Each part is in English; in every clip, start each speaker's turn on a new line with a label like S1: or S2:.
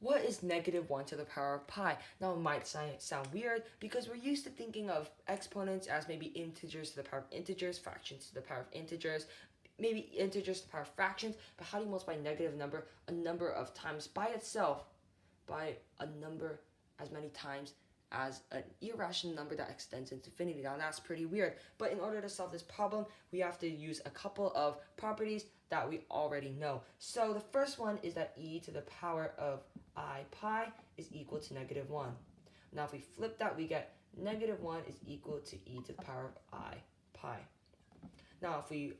S1: What is negative 1 to the power of pi? Now, it might sound weird because we're used to thinking of exponents as maybe integers to the power of integers, fractions to the power of integers, maybe integers to the power of fractions. But how do you multiply negative number a number of times by itself by a number as many times as an irrational number that extends into infinity? Now, that's pretty weird. But in order to solve this problem, we have to use a couple of properties that we already know. So the first one is that e to the power of I pi is equal to negative 1. Now if we flip that, we get negative 1 is equal to e to the power of I pi. Now if we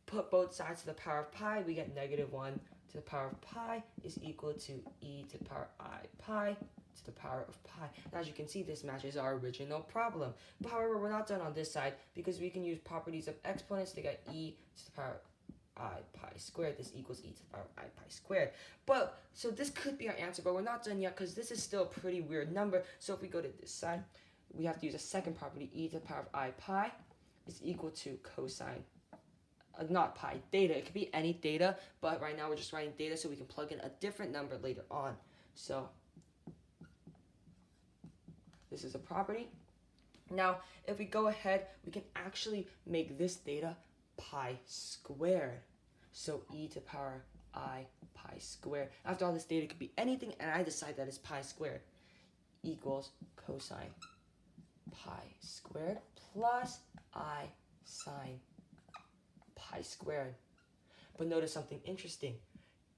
S1: put both sides to the power of pi, we get negative 1 to the power of pi is equal to e to the power of I pi to the power of pi. And as you can see, this matches our original problem. But however, we're not done on this side because we can use properties of exponents to get e to the power of I pi squared. This equals e to the power of I pi squared. But so this could be our answer, but we're not done yet because this is still a pretty weird number. So if we go to this side, we have to use a second property. E to the power of I pi is equal to cosine, not pi, theta. It could be any theta, but right now we're just writing theta so we can plug in a different number later on. So this is a property. Now if we go ahead, we can actually make this theta pi squared. So e to the power I pi squared. After all, this theta could be anything, and I decide that it's pi squared equals cosine pi squared plus I sine pi squared. But notice something interesting.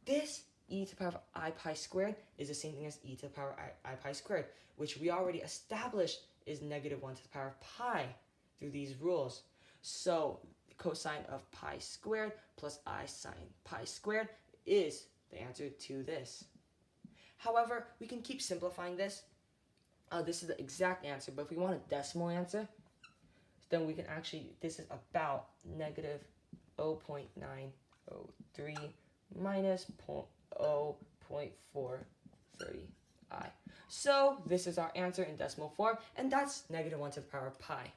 S1: This e to the power of I pi squared is the same thing as e to the power of I pi squared, which we already established is negative 1 to the power of pi through these rules. So cosine of pi squared plus I sine pi squared is the answer to this. However, we can keep simplifying this. This is the exact answer, but if we want a decimal answer, then we can actually, this is about negative 0.903 minus 0.430i. So this is our answer in decimal form, and that's negative 1 to the power of pi.